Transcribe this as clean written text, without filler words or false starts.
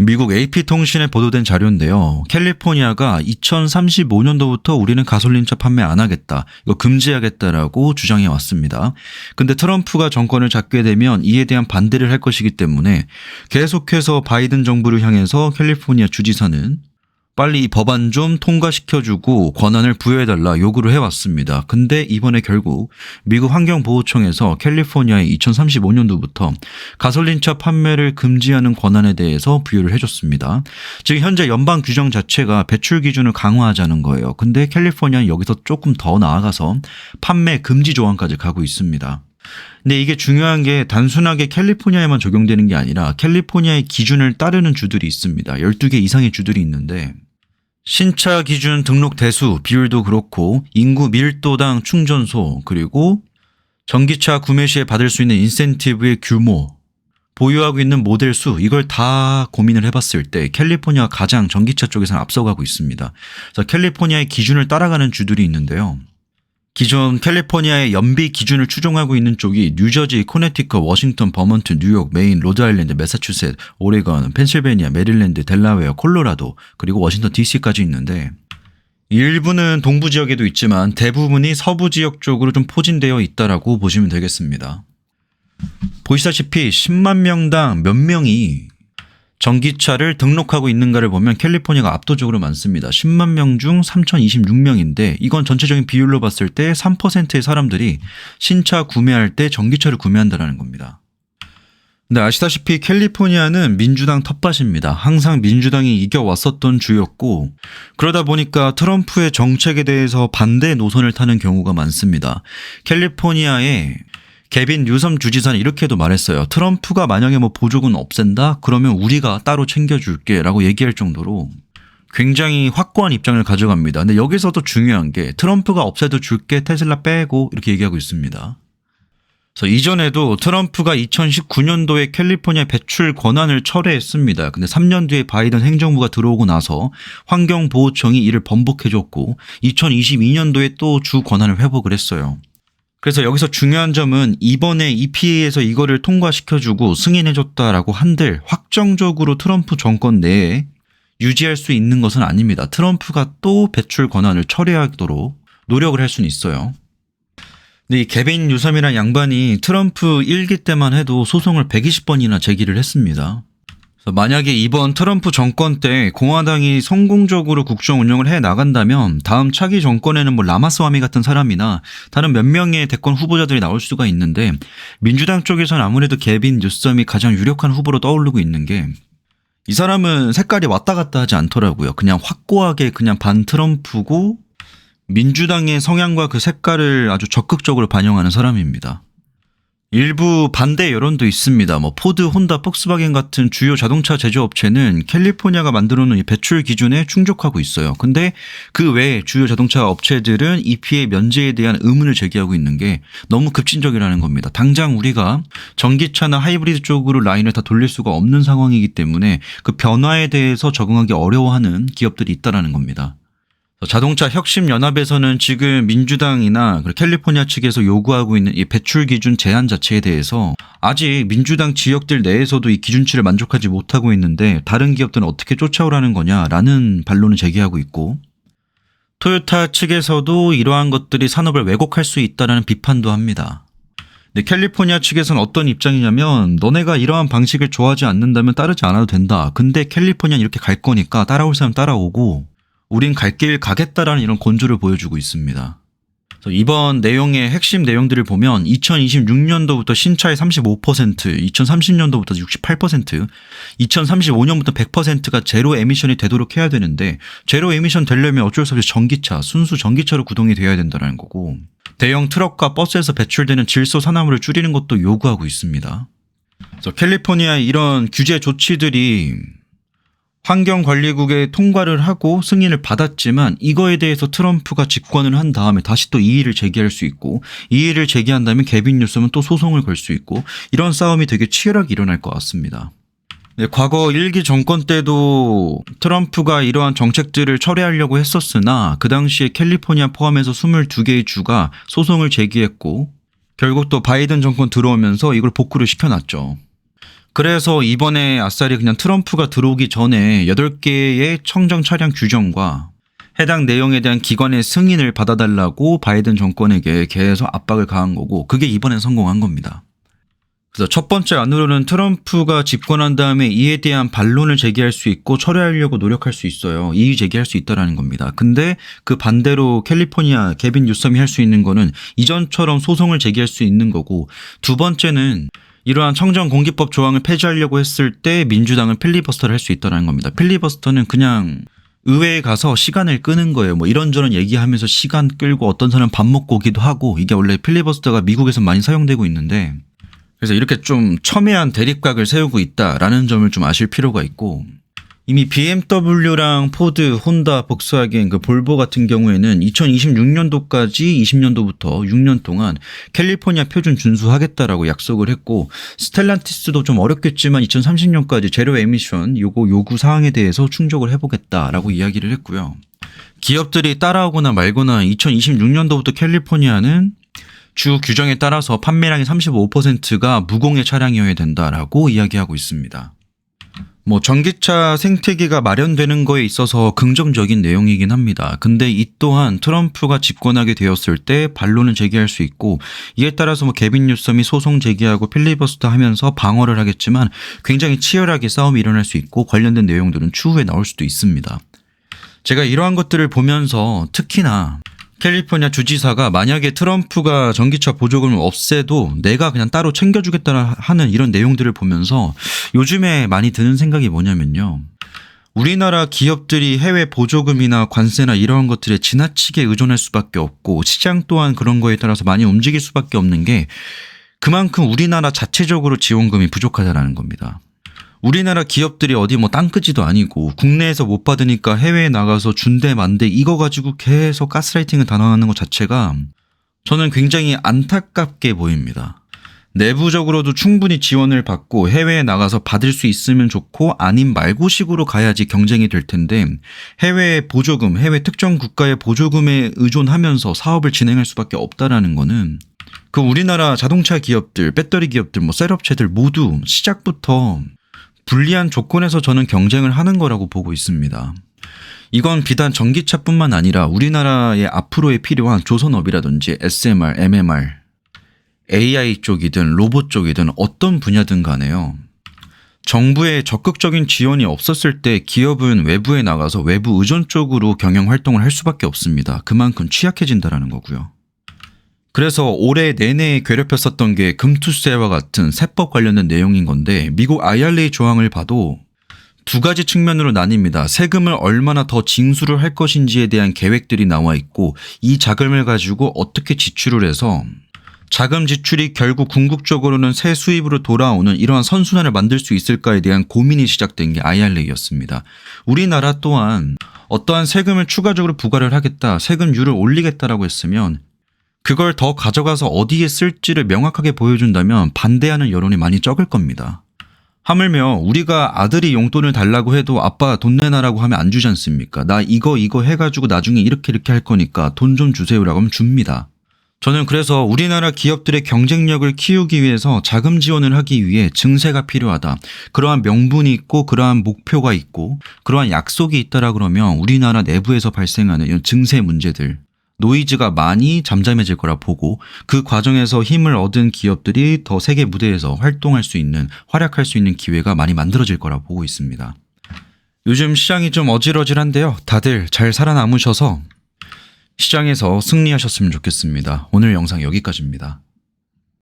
미국 AP통신에 보도된 자료인데요. 캘리포니아가 2035년도부터 우리는 가솔린차 판매 안 하겠다, 이거 금지하겠다라고 주장해 왔습니다. 근데 트럼프가 정권을 잡게 되면 이에 대한 반대를 할 것이기 때문에 계속해서 바이든 정부를 향해서 캘리포니아 주지사는 빨리 이 법안 좀 통과시켜주고 권한을 부여해달라 요구를 해왔습니다. 근데 이번에 결국 미국 환경보호청에서 캘리포니아에 2035년도부터 가솔린차 판매를 금지하는 권한에 대해서 부여를 해줬습니다. 즉 현재 연방 규정 자체가 배출 기준을 강화하자는 거예요. 근데 캘리포니아는 여기서 조금 더 나아가서 판매 금지 조항까지 가고 있습니다. 근데 이게 중요한 게 단순하게 캘리포니아에만 적용되는 게 아니라 캘리포니아의 기준을 따르는 주들이 있습니다. 12개 이상의 주들이 있는데 신차 기준 등록 대수 비율도 그렇고 인구 밀도당 충전소, 그리고 전기차 구매 시에 받을 수 있는 인센티브의 규모, 보유하고 있는 모델 수, 이걸 다 고민을 해봤을 때 캘리포니아가 가장 전기차 쪽에서는 앞서가고 있습니다. 그래서 캘리포니아의 기준을 따라가는 주들이 있는데요. 기존 캘리포니아의 연비 기준을 추종하고 있는 쪽이 뉴저지, 코네티컷, 워싱턴, 버먼트, 뉴욕, 메인, 로드아일랜드, 매사추세츠, 오레건, 펜실베니아, 메릴랜드, 델라웨어, 콜로라도, 그리고 워싱턴 DC까지 있는데 일부는 동부 지역에도 있지만 대부분이 서부 지역 쪽으로 좀 포진되어 있다라고 보시면 되겠습니다. 보시다시피 10만 명당 몇 명이 전기차를 등록하고 있는가를 보면 캘리포니아가 압도적으로 많습니다. 10만 명 중 3,026명인데 이건 전체적인 비율로 봤을 때 3%의 사람들이 신차 구매할 때 전기차를 구매한다는 겁니다. 근데 아시다시피 캘리포니아는 민주당 텃밭입니다. 항상 민주당이 이겨왔었던 주였고 그러다 보니까 트럼프의 정책에 대해서 반대 노선을 타는 경우가 많습니다. 캘리포니아의 개빈 뉴섬 주지사는 이렇게도 말했어요. 트럼프가 만약에 뭐 보조금 없앤다? 그러면 우리가 따로 챙겨줄게 라고 얘기할 정도로 굉장히 확고한 입장을 가져갑니다. 근데 여기서도 중요한 게 트럼프가 없애도 줄게, 테슬라 빼고 이렇게 얘기하고 있습니다. 그래서 이전에도 트럼프가 2019년도에 캘리포니아 배출 권한을 철회했습니다. 근데 3년 뒤에 바이든 행정부가 들어오고 나서 환경보호청이 이를 번복해줬고 2022년도에 또 주 권한을 회복을 했어요. 그래서 여기서 중요한 점은 이번에 EPA에서 이거를 통과시켜주고 승인해줬다라고 한들 확정적으로 트럼프 정권 내에 유지할 수 있는 것은 아닙니다. 트럼프가 또 배출 권한을 철회하도록 노력을 할 수는 있어요. 근데 이 개빈 뉴섬이라는 양반이 트럼프 1기 때만 해도 소송을 120번이나 제기를 했습니다. 만약에 이번 트럼프 정권 때 공화당이 성공적으로 국정 운영을 해 나간다면 다음 차기 정권에는 뭐 라마스와미 같은 사람이나 다른 몇 명의 대권 후보자들이 나올 수가 있는데 민주당 쪽에서는 아무래도 개빈 뉴섬이 가장 유력한 후보로 떠오르고 있는 게 이 사람은 색깔이 왔다 갔다 하지 않더라고요. 그냥 확고하게 그냥 반 트럼프고 민주당의 성향과 그 색깔을 아주 적극적으로 반영하는 사람입니다. 일부 반대 여론도 있습니다. 뭐 포드, 혼다, 폭스바겐 같은 주요 자동차 제조업체는 캘리포니아가 만들어 놓은 이 배출 기준에 충족하고 있어요. 근데 그 외에 주요 자동차 업체들은 EPA 면제에 대한 의문을 제기하고 있는 게 너무 급진적이라는 겁니다. 당장 우리가 전기차나 하이브리드 쪽으로 라인을 다 돌릴 수가 없는 상황이기 때문에 그 변화에 대해서 적응하기 어려워하는 기업들이 있다는 겁니다. 자동차 혁신연합에서는 지금 민주당이나 캘리포니아 측에서 요구하고 있는 이 배출 기준 제한 자체에 대해서 아직 민주당 지역들 내에서도 이 기준치를 만족하지 못하고 있는데 다른 기업들은 어떻게 쫓아오라는 거냐라는 반론을 제기하고 있고 토요타 측에서도 이러한 것들이 산업을 왜곡할 수 있다는 비판도 합니다. 근데 캘리포니아 측에서는 어떤 입장이냐면 너네가 이러한 방식을 좋아하지 않는다면 따르지 않아도 된다. 근데 캘리포니아는 이렇게 갈 거니까 따라올 사람 따라오고 우린 갈 길 가겠다라는 이런 권조를 보여주고 있습니다. 그래서 이번 내용의 핵심 내용들을 보면 2026년도부터 신차의 35%, 2030년도부터 68%, 2035년부터 100%가 제로 에미션이 되도록 해야 되는데 제로 에미션 되려면 어쩔 수 없이 전기차, 순수 전기차로 구동이 되어야 된다는 거고 대형 트럭과 버스에서 배출되는 질소 산화물을 줄이는 것도 요구하고 있습니다. 그래서 캘리포니아의 이런 규제 조치들이 환경관리국에 통과를 하고 승인을 받았지만 이거에 대해서 트럼프가 집권을 한 다음에 다시 또 이의를 제기할 수 있고 이의를 제기한다면 개빈 뉴섬은 또 소송을 걸 수 있고 이런 싸움이 되게 치열하게 일어날 것 같습니다. 네, 과거 1기 정권 때도 트럼프가 이러한 정책들을 철회하려고 했었으나 그 당시에 캘리포니아 포함해서 22개의 주가 소송을 제기했고 결국 또 바이든 정권 들어오면서 이걸 복구를 시켜놨죠. 그래서 이번에 아싸리 그냥 트럼프가 들어오기 전에 8개의 청정 차량 규정과 해당 내용에 대한 기관의 승인을 받아달라고 바이든 정권에게 계속 압박을 가한 거고, 그게 이번엔 성공한 겁니다. 그래서 첫 번째 안으로는 트럼프가 집권한 다음에 이에 대한 반론을 제기할 수 있고 철회하려고 노력할 수 있어요. 이의 제기할 수 있다라는 겁니다. 근데 그 반대로 캘리포니아 게빈 뉴섬이 할 수 있는 거는 이전처럼 소송을 제기할 수 있는 거고, 두 번째는 이러한 청정공기법 조항을 폐지하려고 했을 때 민주당은 필리버스터를 할 수 있다는 겁니다. 필리버스터는 그냥 의회에 가서 시간을 끄는 거예요. 뭐 이런저런 얘기하면서 시간 끌고 어떤 사람은 밥 먹고 오기도 하고, 이게 원래 필리버스터가 미국에서 많이 사용되고 있는데, 그래서 이렇게 좀 첨예한 대립각을 세우고 있다라는 점을 좀 아실 필요가 있고, 이미 BMW랑 포드, 혼다, 복스와겐, 그 볼보 같은 경우에는 2026년도까지 20년도부터 6년 동안 캘리포니아 표준 준수하겠다라고 약속을 했고, 스텔란티스도 좀 어렵겠지만 2030년까지 제로 에미션 요구 사항에 대해서 충족을 해보겠다라고 이야기를 했고요. 기업들이 따라오거나 말거나 2026년도부터 캘리포니아는 주 규정에 따라서 판매량의 35%가 무공해 차량이어야 된다라고 이야기하고 있습니다. 뭐 전기차 생태계가 마련되는 거에 있어서 긍정적인 내용이긴 합니다. 근데 이 또한 트럼프가 집권하게 되었을 때 반론을 제기할 수 있고, 이에 따라서 뭐 게빈 뉴섬이 소송 제기하고 필리버스터 하면서 방어를 하겠지만 굉장히 치열하게 싸움이 일어날 수 있고, 관련된 내용들은 추후에 나올 수도 있습니다. 제가 이러한 것들을 보면서 특히나 캘리포니아 주지사가 만약에 트럼프가 전기차 보조금을 없애도 내가 그냥 따로 챙겨주겠다 하는 이런 내용들을 보면서 요즘에 많이 드는 생각이 뭐냐면요, 우리나라 기업들이 해외 보조금이나 관세나 이런 것들에 지나치게 의존할 수밖에 없고, 시장 또한 그런 거에 따라서 많이 움직일 수밖에 없는 게 그만큼 우리나라 자체적으로 지원금이 부족하다는 겁니다. 우리나라 기업들이 어디 뭐 땅끄지도 아니고 국내에서 못 받으니까 해외에 나가서 준대 만대 이거 가지고 계속 가스라이팅을 당하는 것 자체가 저는 굉장히 안타깝게 보입니다. 내부적으로도 충분히 지원을 받고 해외에 나가서 받을 수 있으면 좋고, 아님 말고식으로 가야지 경쟁이 될 텐데, 해외 보조금, 해외 특정 국가의 보조금에 의존하면서 사업을 진행할 수밖에 없다라는 거는 그 우리나라 자동차 기업들, 배터리 기업들, 뭐 셀업체들 모두 시작부터 불리한 조건에서 저는 경쟁을 하는 거라고 보고 있습니다. 이건 비단 전기차뿐만 아니라 우리나라의 앞으로에 필요한 조선업이라든지 SMR, MMR, AI 쪽이든 로봇 쪽이든 어떤 분야든 간에요. 정부의 적극적인 지원이 없었을 때 기업은 외부에 나가서 외부 의존 쪽으로 경영 활동을 할 수밖에 없습니다. 그만큼 취약해진다는 거고요. 그래서 올해 내내 괴롭혔었던 게 금투세와 같은 세법 관련된 내용인 건데, 미국 IRA 조항을 봐도 두 가지 측면으로 나뉩니다. 세금을 얼마나 더 징수를 할 것인지에 대한 계획들이 나와 있고, 이 자금을 가지고 어떻게 지출을 해서 자금 지출이 결국 궁극적으로는 새 수입으로 돌아오는 이러한 선순환을 만들 수 있을까에 대한 고민이 시작된 게 IRA였습니다. 우리나라 또한 어떠한 세금을 추가적으로 부과를 하겠다, 세금률을 올리겠다라고 했으면 그걸 더 가져가서 어디에 쓸지를 명확하게 보여준다면 반대하는 여론이 많이 적을 겁니다. 하물며 우리가 아들이 용돈을 달라고 해도 아빠 돈 내놔라고 하면 안 주지 않습니까? 나 이거 해가지고 나중에 이렇게 할 거니까 돈 좀 주세요라고 하면 줍니다. 저는 그래서 우리나라 기업들의 경쟁력을 키우기 위해서 자금 지원을 하기 위해 증세가 필요하다. 그러한 명분이 있고 그러한 목표가 있고 그러한 약속이 있다라 그러면 우리나라 내부에서 발생하는 이런 증세 문제들, 노이즈가 많이 잠잠해질 거라 보고, 그 과정에서 힘을 얻은 기업들이 더 세계 무대에서 활동할 수 있는, 활약할 수 있는 기회가 많이 만들어질 거라 보고 있습니다. 요즘 시장이 좀 어질어질한데요. 다들 잘 살아남으셔서 시장에서 승리하셨으면 좋겠습니다. 오늘 영상 여기까지입니다.